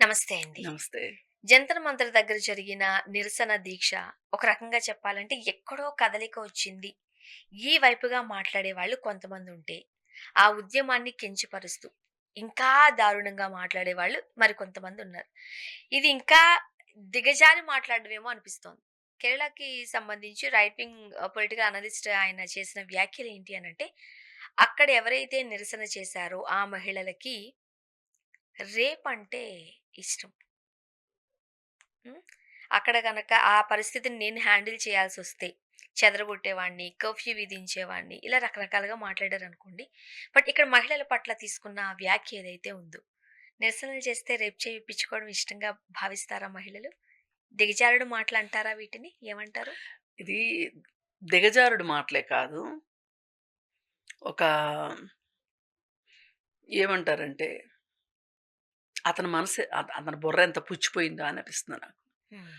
నమస్తే అండి. నమస్తే. జంతర్ మంతర్ దగ్గర జరిగిన నిరసన దీక్ష ఒక రకంగా చెప్పాలంటే ఎక్కడో కదలిక వచ్చింది. ఈ వైపుగా మాట్లాడేవాళ్ళు కొంతమందుంటే, ఆ ఉద్యమాన్ని కించపరుస్తూ, ఇంకా దారుణంగా మాట్లాడేవాళ్ళు మరికొంతమందున్నారు. ఇది ఇంకా దిగజారి మాట్లాడడమేమో అనిపిస్తోంది. కేరళకి సంబంధించి రైట్ వింగ్ పొలిటికల్ అనలిస్ట్ ఆయన చేసిన వ్యాఖ్యలేంటి అనంటే, అక్కడ ఎవరైతే నిరసన చేశారో ఆ మహిళలకి రేపంటే ఇష్టం. హ్మ్. అక్కడ గనక ఆ పరిస్థితిని నేను హ్యాండిల్ చేయాల్సొస్తే చెదరగొట్టేవాడిని, కర్ఫ్యూ విధించేవాడిని, ఇలా రకరకాలుగా మాట్లాడారనుకోండి. బట్ ఇక్కడ మహిళల పట్ల తీసుకున్న ఆ వ్యాఖ్య ఏదైతే ఉందో, నిరసనలు చేస్తే రేప్ చేయించుకోవడం ఇష్టంగా భావిస్తారా మహిళలు? దిగజారుడు మాటలంటారా వీటిని? ఏమంటారు? ఇది దిగజారుడు మాటలే కాదు. ఒక ఏమంటారంటే, అతని మనసు అతని బుర్ర ఎంత పుచ్చిపోయిందో అనిపిస్తుంది నాకు. హ్మ్.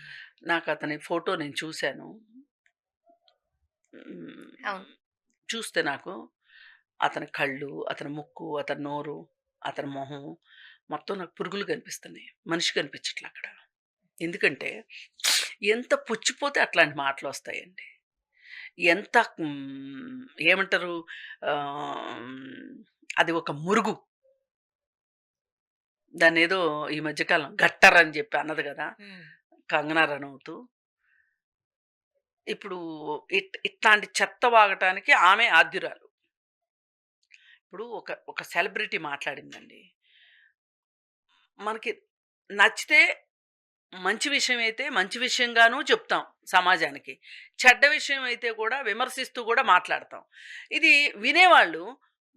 నాకు అతని ఫోటో నేను చూసాను. అవును. హ్మ్. చూస్తే నాకు అతని కళ్ళు, అతని ముక్కు, అతని నోరు, అతని మొహం మొత్తం నాకు పురుగులు కనిపిస్తున్నాయి. మనిషి కనిపించట్లే అక్కడ. ఎందుకంటే ఎంత పుచ్చిపోతే అట్లాంటి మాటలొస్తాయండి. ఎంత ఏమంటారు? ఆహ్, అది ఒక మురుగు. దాన్నేదో ఈ మధ్య కాలం గట్టర్ అని జెప్పి అన్నది గదా! హ్మ్. కంగనా రనౌతు. ఇప్పుడు ఇట్లాంటి చెత్త వాగటానికి ఆమె ఆద్యురాలు. ఇప్పుడు ఒక సెలబ్రిటీ మాట్లాడిందండి. మనకి నచ్చితే మంచి విషయం అయితే మంచి విషయంగానూ చెప్తాం సమాజానికి. చెడ్డ విషయం అయితే కూడా విమర్శిస్తూ కూడా మాట్లాడతాం. ఇది వినేవాళ్ళు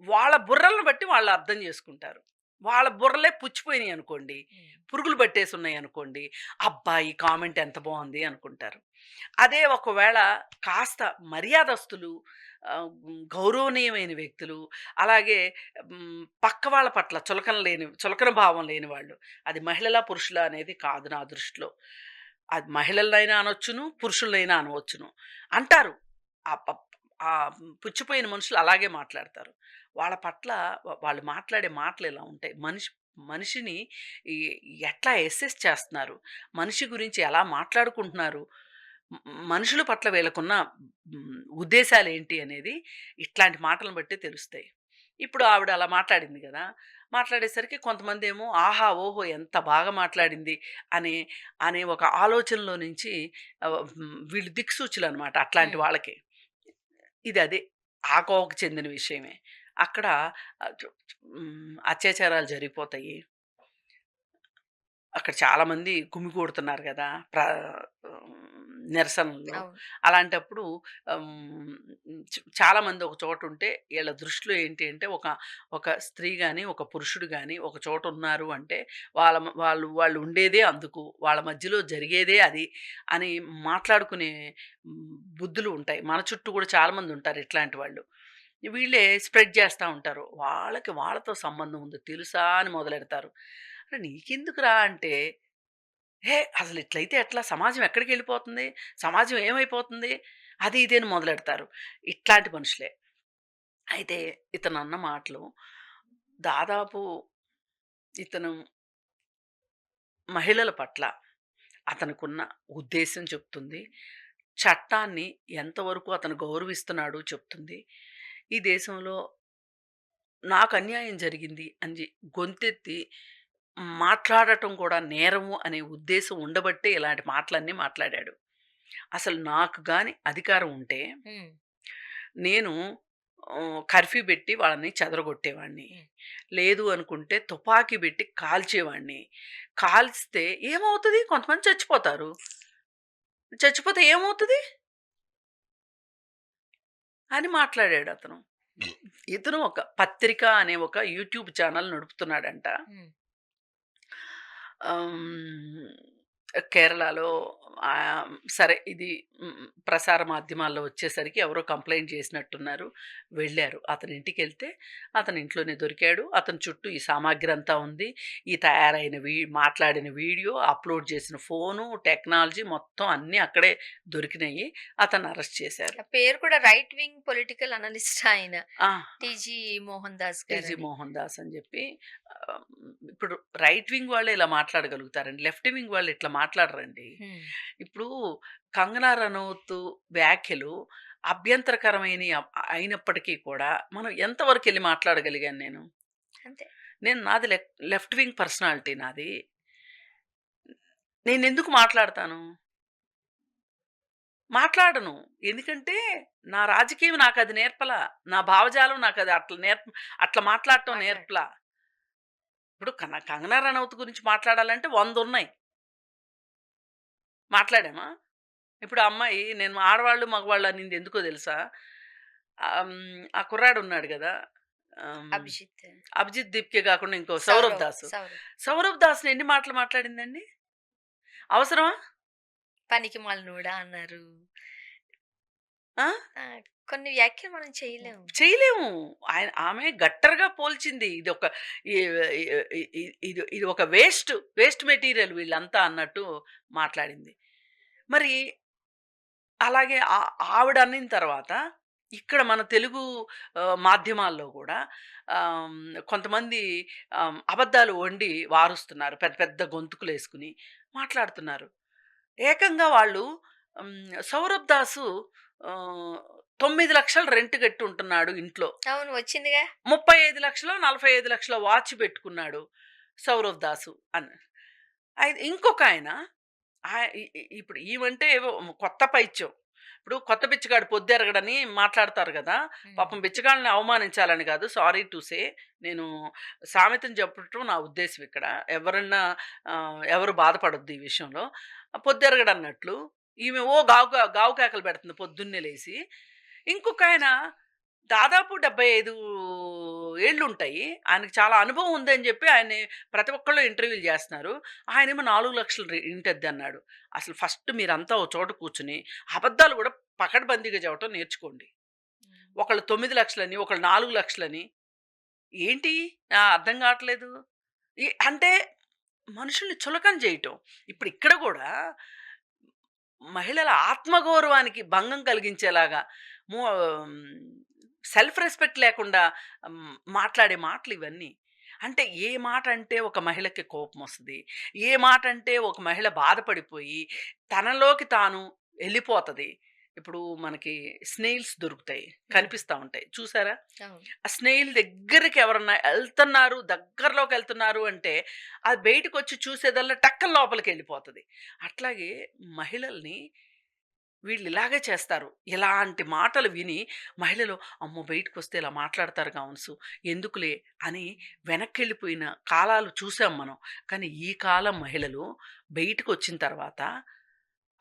వాళ్ళ బుర్రలను బట్టి వాళ్ళు అర్థం చేసుకుంటారు. వాళ్ళ బుర్రలే పుచ్చిపోయినాయనుకోండి, హ్మ్. పురుగులు పట్టేసున్నాయనుకోండి, అబ్బా! ఈ కామెంట్ ఎంత బావుంది అనుకుంటారు. అదే ఒకవేళ కాస్త మర్యాదస్తులు, గౌరవనీయమైన వ్యక్తులు, అలాగే పక్క వాళ్ళ పట్ల చులకన భావం లేని వాళ్ళు, అది మహిళలా, పురుషులా అనేది కాదు నా దృష్టిలో. అది మహిళలనైనా అనొచ్చును, పురుషులనైనా అనవచ్చును. అంటారు. ఆ పప్ పుచ్చిపోయిన మనుషులు అలాగే మాట్లాడతారు. వాళ్ళ పట్ల వాళ్ళు మాట్లాడే మాటలు ఇలా ఉంటాయి. మనిషిని ఈ ఎట్లా అసెస్ చేస్తున్నారు? మనిషి గురించి ఎలా మాట్లాడుకుంటున్నారు? మనుషుల పట్ల వీళ్ళకున్న ఉద్దేశాలేంటి అనేది ఇట్లాంటి మాటలను బట్టే తెలుస్తాయి. ఇప్పుడు ఆవిడ అలా మాట్లాడింది గదా! మాట్లాడేసరికి కొంతమందేమో ఆహా! ఓహో! ఎంత బాగా మాట్లాడింది అనే అనే ఒక ఆలోచనలో నుంచి వీళ్ళు దిక్సూచులనమాట అట్లాంటి హ్మ్. వాళ్ళకి. ఇది అదే. ఆ కోవకు చెందిన విషయమే. అక్కడ అత్యాచారాలు జరిగిపోతాయి. అక్కడ చాలామంది గుమిగూడుతున్నారు గదా! నిరసనల్లో. అవును. అలాంటప్పుడు హ్మ్, చాలామంది ఒక చోటుంటే ఈళ్ళ దృష్టిలో ఏంటి అంటే ఒక స్త్రీ గాని, ఒక పురుషుడు గాని ఒక చోట ఉన్నారు అంటే వాళ్ళు ఉండేదే అందుకు. వాళ్ళ మధ్యలో జరిగేదే అది అని మాట్లాడుకునే బుద్ధులు ఉంటాయి. మన చుట్టూ కూడా చాలామంది ఉంటారు ఇట్లాంటి వాళ్ళు. వీళ్ళే స్ప్రెడ్ చేస్తా ఉంటారు. వాళ్ళకి వాళ్ళతో సంబంధం ఉంది తెలుసా అని మొదలెడతారు. అరె! నీకెందుకురా అంటే, "హే! అసలు ఇట్లయితే ఎట్లా? సమాజం ఎక్కడికెళ్ళిపోతుంది? సమాజం ఏమైపోతుంది?" అది ఇది అని మొదలెడతారు. ఇట్లాంటి మనుషులే. అయితే ఇతనన్న మాటలు దాదాపు ఇతను మహిళల పట్ల అతనుకున్న ఉద్దేశ్యం చెప్తుంది. చట్టాన్ని ఎంతవరకు అతను గౌరవిస్తున్నాడో చెప్తుంది. ఈ దేశంలో నాకు అన్యాయం జరిగింది అని గొంతెత్తి మాట్లాడటం కూడా నేరము అనే ఉద్దేశం ఉండబట్టే ఇలాంటి మాటలన్నీ మాట్లాడాడు. అసలు నాకు గాని అధికారం ఉంటే హ్మ్. నేను కర్ఫ్యూ పెట్టి వాళ్ళని చెదరగొట్టేవాడిని. హ్మ్. లేదు అనుకుంటే తుపాకీ పెట్టి కాల్చేవాడిని. కాల్స్తే ఏమవుతది? కొంతమంది చచ్చిపోతారు. చచ్చిపోతే ఏమవుతది? అని మాట్లాడాడతను. ఇతను ఒక పత్రిక అనే ఒక యూట్యూబ్ ఛానెల్ నడుపుతున్నాడంట. హ్మ్. ఆహ్, కేరళలో సరే ఇది ప్రసార మాధ్యమాల్లో వచ్చేసరికి ఎవరో కంప్లెయింట్ చేసినట్టున్నారు. వెళ్ళారు. అతని ఇంటికెళ్తే అతను ఇంట్లోనే దొరికాడు. అతని చుట్టూ ఈ సామాగ్రి అంతా ఉంది. ఈ తయారైన మాట్లాడిన వీడియో, అప్‌లోడ్ చేసిన ఫోను, టెక్నాలజీ మొత్తం అన్నీ అక్కడే దొరికినాయి. అతన్ని అరెస్ట్ చేశారు. ఆ పేరు కూడా రైట్ వింగ్ పొలిటికల్ అనలిస్ట్ ఆయన. ఆ! టీజీ మోహన్ దాస్ టీజీ గారని. మోహన్ దాస్ అని చెప్పి ఆహ్, ఇప్పుడు రైట్ వింగ్ వాళ్ళే ఇలా మాట్లాడగలుగుతారండి. లెఫ్ట్ వింగ్ వాళ్ళు ఇట్లా మాట్లాడరండి. హ్మ్. ఇప్పుడు కంగనా రనౌత్ వ్యాఖ్యలు అభ్యంతరకరమైనయి అయినప్పటికీ కూడా మనం ఎంతవరకెళ్ళి మాట్లాడగలిగాను నేను? అంతే. నాది లెఫ్ట్ వింగ్ పర్సనాలిటీ నాది. నేనెందుకు మాట్లాడతాను? మాట్లాడను. ఎందుకంటే నా రాజకీయం నాకది నేర్పలా. నా భావజాలం నాకది అట్లా మాట్లాడటం మాట్లాడు. నేర్పలా. ఇప్పుడు కంగనా రనౌత్ గురించి మాట్లాడాలంటే 100 ఉన్నాయి. మాట్లాడామా? ఇప్పుడు ఆ అమ్మాయి నేను ఆడవాళ్ళు, మగవాళ్ళు అనింది ఎందుకో తెలుసా? ఆ కుర్రాడు ఉన్నాడు గదా! ఆహ్, అభిజిత్. అభిజిత్ దీప్‌కే గాకుండా ఇంకో సౌరభ్ దాసు. సౌరవ్. సౌరభ్ దాస్‌ని ఎన్ని మాటలు మాట్లాడిందండి? అవసరమా? పనికి మాలినోడా అన్నారు. ఆ! ఆ! కొన్ని వ్యాఖ్యలు మనం చేయలేము. చేయలేము. ఆమె గట్టరగా పోల్చింది. ఇ ఇ ఇ ఇది ఒక వేస్ట్ మెటీరియల్ వీళ్ళంతా అన్నట్టు మాట్లాడింది. మరి అలాగే ఆవిడ అనిన తర్వాత ఇక్కడ మన తెలుగు మాధ్యమాల్లో గూడా ఆహ్, కొంతమంది అబద్ధాలు వండి వారుస్తున్నారు. పెద్ద పెద్ద గొంతుకులేసుకొని మాట్లాడుతున్నారు. ఏకంగా వాళ్ళు సౌరభ్ దాసు ఆహ్, 9,00,000 రెంట్ కట్టి ఉంటున్నాడు ఇంట్లో. అవును. వచ్చిందిగా. 35,00,000 45,00,000 వాచ్ పెట్టుకున్నాడు సౌరవ్ దాసు అని. ఇంకొకాయన ఇప్పుడు ఈమంటే ఏవో కొత్త పైత్యం. ఇప్పుడు కొత్త బిచ్చగాడు పొద్దెరగడని మాట్లాడతారు గదా! హ్మ్. పాపం బిచ్చగాళ్ళని అవమానించాలని గాదు. సారీ టు సే నేను సామెతను చెప్పటం నా ఉద్దేశ్యం ఇక్కడ. ఎవరు బాధపడొద్దు ఈ విషయంలో. పొద్దెరగడన్నట్లు ఈమె గావు కేకలు పెడుతుంది పొద్దున్నే లేసి. ఇంకొకాయన దాదాపు 75 ఏళ్లుంటాయి. ఆయనకి చాలా అనుభవం ఉందని జెప్పి ఆయన్ని ప్రతి ఒక్కళ్ళు ఇంటర్వ్యూలు జేస్తున్నారు. ఆయనేమో 4,00,000 ఇంటద్దన్నాడు. అసలు ఫస్ట్ మీరంతా ఓ చోట కూర్చొని అబద్ధాలు గూడా పకడ్బందీగా చెప్పటం నేర్చుకోండి. హ్మ్. ఒకళ్ళు 9,00,000 ఒకళ్ళు 4,00,000 ఏంటి? అర్థం గాట్లేదు. అంటే మనుషుల్ని చులకన జేయటం. ఇప్పుడు ఇక్కడ గూడా మహిళల ఆత్మగౌరవానికి భంగం కలిగించేలాగా మో సెల్ఫ్ రెస్పెక్ట్ లేకుండా మాట్లాడే మాటలు ఇవన్నీ. అంటే ఏ మాట అంటే ఒక మహిళకి కోపమొస్తది. ఏ మాట అంటే ఒక మహిళ బాధపడిపోయి తనలోకి తాను ఎళ్ళిపోతది. ఇప్పుడు మనకి స్నేయిల్స్ దొరుకుతాయి. హ్మ్. కనిపిస్తా ఉంటాయి. చూసారా? అవును. ఆ స్నేయిల్ దగ్గరికి ఎవరన్నా ఎళ్తన్నారు, దగ్గరలోకెళ్తున్నారు అంటే అది బయటకొచ్చి చూసేదల్లా టక్కన లోపలికెళ్ళిపోతది. అట్లాగే మహిళల్ని వీళ్ళు ఇలాగే చేస్తారు. ఇలాంటి మాటలు విని మహిళలు అమ్మో! బయటకొస్తే ఇలా మాట్లాడతారు కావచ్చు. ఎందుకులే అని వెనక్కెళ్ళిపోయిన కాలాలు చూసాం మనం. కానీ ఈ కాలం మహిళలు బయటకొచ్చిన తర్వాత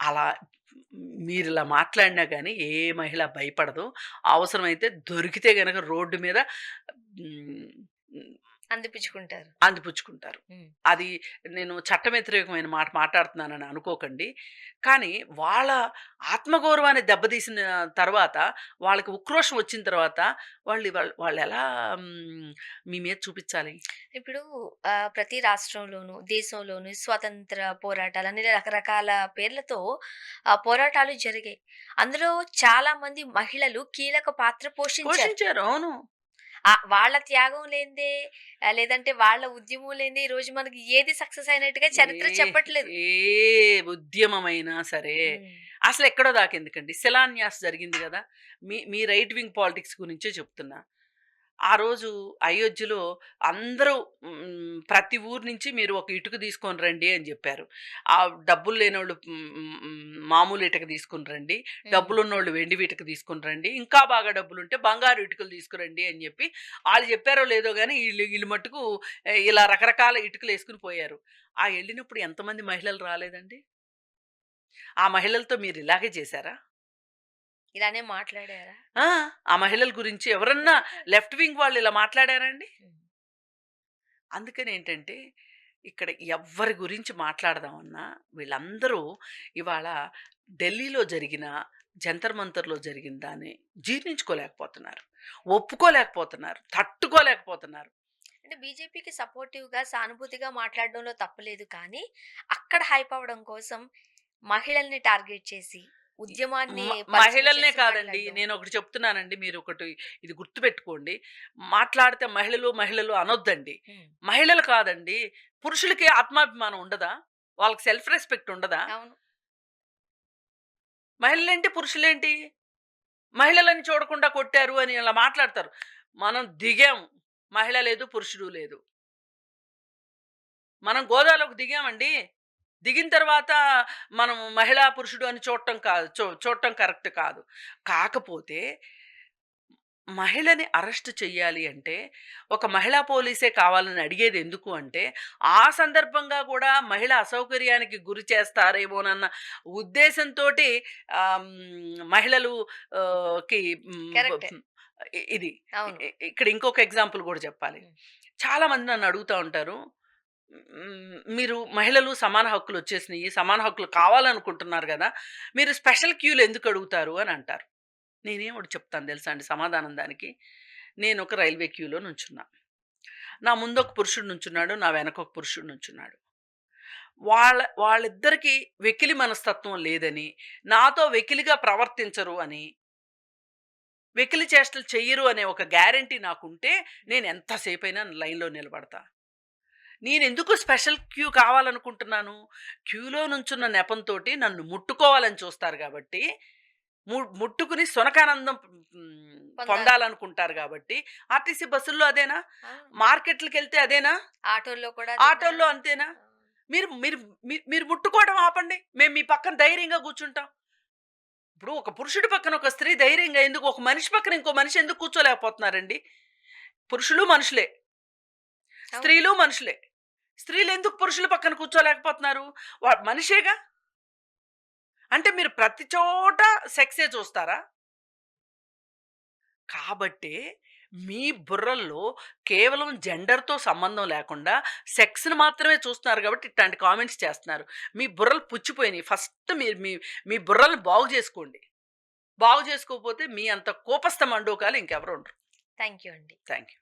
అలా మీరిలా మాట్లాడినా గాని ఏ మహిళ భయపడదు. అవసరమైతే దొరికితే గనక రోడ్డు మీద హ్మ్. అందిపుచ్చుకుంటారు. అందిపుచ్చుకుంటారు. హ్మ్. అది నేను చట్ట వ్యతిరేకమైన మాట మాట్లాడుతున్నానని అనుకోకండి. కానీ వాళ్ళ ఆత్మగౌరవాన్ని దెబ్బతీసిన తర్వాత, వాళ్ళకి ఉక్రోషం వచ్చిన తర్వాత వాళ్ళెలా మీ మీద చూపిచ్చాలి? ఇప్పుడు ప్రతి రాష్ట్రంలోనూ, దేశంలోను స్వతంత్ర పోరాటాలని రకరకాల పేర్లతో పోరాటాలు జరిగాయి. అందులో చాలా మంది మహిళలు కీలక పాత్ర పోషించారు. పోషించారు. అవును. వాళ్ళ త్యాగం లేనిదే లేదంటే వాళ్ళ ఉద్యమం లేనిదే ఈరోజు మనకి ఏది సక్సెస్ అయినట్టుగా చరిత్ర ఏ చెప్పట్లేదు. ఏ ఉద్యమమైనా సరే, హ్మ్. అసలెక్కడో దాకెందుకండి. శిలాన్యాస్ జరిగింది గదా! మీ మీ రైట్ వింగ్ పాలిటిక్స్ గురించే చెప్తున్నా. ఆ రోజు అయోధ్యలో అందరూ ప్రతి ఊరు నుంచి మీరు ఒక ఇటుక తీసుకొని రండి అని జెప్పారు. డబ్బులు లేనోళ్ళు మామూలు ఇటుక తీసుకొని రండి. హ్మ్. డబ్బులున్నోళ్ళు వెండి ఇటుక తీసుకొని రండి. ఇంకా బాగా డబ్బులుంటే బంగారు ఇటుకలు తీసుకురండి అని జెప్పి ఆళ్ళు జెప్పారో లేదో గానీ ఈళ్ళు మట్టుకు ఇలా రకరకాల ఇటుకలేసుకొని పోయారు. ఆ ఎళ్ళినప్పుడు ఎంతమంది మహిళలు రాలేదండి? ఆ మహిళలతో మీరు ఇలాగే చేశారా? ఇలానే మాట్లాడారా? ఆ! ఆ మహిళల గురించి ఎవరన్నా లెఫ్ట్ వింగ్ వాళ్ళు ఇలా మాట్లాడారా అండి? హ్మ్. అందుకనేంటంటే ఇక్కడ ఎవ్వరి గురించి మాట్లాడదామన్నా వీళ్ళందరూ ఇవాళ ఢిల్లీలో జరిగిన జంతర్ మంతర్‌లో జరిగిన దాన్ని జీర్ణించుకోలేకపోతున్నారు. ఒప్పుకోలేకపోతున్నారు. తట్టుకోలేకపోతున్నారు. అంటే బీజేపీకి సపోర్టివ్‌గా, సానుభూతిగా మాట్లాడడంలో తప్పులేదు కానీ, అక్కడ హైప్ అవ్వడం కోసం మహిళల్ని టార్గెట్ చేసి, ఉద్యమాన్ని పరిచయం మహిళలనే చేసి కాదండి. మాట్లాడడం. నేనొకటి చెప్తున్నానండి. మీరొకటి ఇది గుర్తుపెట్టుకోండి. మాట్లాడితే మహిళలు, మహిళలు అనొద్దండి. హ్మ్. మహిళలు కాదండి. పురుషులకి ఆత్మాభిమానం ఉండదా? వాళ్ళకి సెల్ఫ్ రెస్పెక్ట్ ఉండదా? అవును. మహిళలేంటి? పురుషులేంటి? మహిళలని చూడకుండా కొట్టారు అని ఇలా మాట్లాడతారు. మనం దిగాం. మహిళ లేదు, పురుషుడు లేదు. మనం గోదాలోకి దిగామండి. దిగిన తర్వాత మనం మహిళా, పురుషుడు అని చూడటం కాదు. చూడటం కరెక్ట్ కాదు. కాకపోతే మహిళని అరెస్ట్ చెయ్యాలి అంటే, ఒక మహిళా పోలీసే కావాలని అడిగేది ఎందుకు అంటే, ఆ సందర్భంగా కూడా మహిళ అసౌకర్యానికి గురి చేస్తారేమోనన్న ఉద్దేశంతోటి మహిళలు కి కరెక్టే. ఇది అవును. ఇక్కడ ఇంకొక ఎగ్జాంపుల్ కూడా చెప్పాలి. హ్మ్. చాలా మంది నన్ను అడుగుతా ఉంటారు. మీరు మహిళలు సమాన హక్కులు వచ్చేసినాయి, సమాన హక్కులు కావాలనుకుంటున్నారు కదా, మీరు స్పెషల్ క్యూలు ఎందుకు అడుగుతారు అని అంటారు. నేనేం ఒకటి చెప్తాను తెలుసా అండి సమాధానం దానికి. నేను ఒక రైల్వే క్యూలో నుంచున్నా. నా ముందు ఒక పురుషుడు నుంచున్నాడు. నా వెనక ఒక పురుషుడు నుంచున్నాడు. వాళ్ళిద్దరికీ వెకిలి మనస్తత్వం లేదని, నాతో వెకిలిగా ప్రవర్తించరు అని, వెకిలి చేష్టలు చెయ్యరు అనే ఒక గ్యారంటీ నాకుంటే నేను ఎంతసేపైనా లైన్‌లో నిలబడతా. నేనెందుకు స్పెషల్ క్యూ కావాలనుకుంటున్నాను? క్యూలో నుంచున్న నెపంతోటి నన్ను ముట్టుకోవాలని చూస్తారు గాబట్టి, ముట్టుకుని సునకానందం పొందాలి. పొందాలనుకుంటారు గాబట్టి, ఆర్టీసీ బస్సుల్లో అదేనా? అవును. మార్కెట్‌లకెళ్తే అదేనా? ఆటోల్లో కూడా అదే ఆటోల్లో మేడం. అంతేనా? ఆ! మీరు మీరు మీ మీరు ముట్టుకోవడం ఆపండి. మేము మీ పక్కన ధైర్యంగా కూర్చుంటాం. ఇప్పుడు ఒక పురుషుడి పక్కన ఒక స్త్రీ ధైర్యంగా ఎందుకు, ఒక మనిషి పక్కన ఇంకో మనిషి ఎందుకు కూర్చోలేకపోతున్నారండి? పురుషులు మనుషులే. అవును. స్త్రీలు మనుషులే. స్త్రీలెందుకు పురుషుల పక్కన కూర్చోలేకపోతున్నారు? మనిషేగా. అంటే మీరు ప్రతి చోట సెక్సే చూస్తారా? కాబట్టే మీ బుర్రల్లో కేవలం జెండర్‌తో సంబంధం లేకుండా సెక్స్‌ని మాత్రమే చూస్తున్నారు గాబట్టి ఇట్లాంటి కామెంట్స్ చేస్తున్నారు. మీ బుర్రలు పుచ్చిపోయినియి. ఫస్ట్ మీరు మీ మీ బుర్రలను బాగు జేసుకోండి. బాగు చేసుకోకపోతే మీ అంత కోపస్థ మండూకాలు ఇంకెవరు ఉండరు. థాంక్ యూ అండి. Thank you.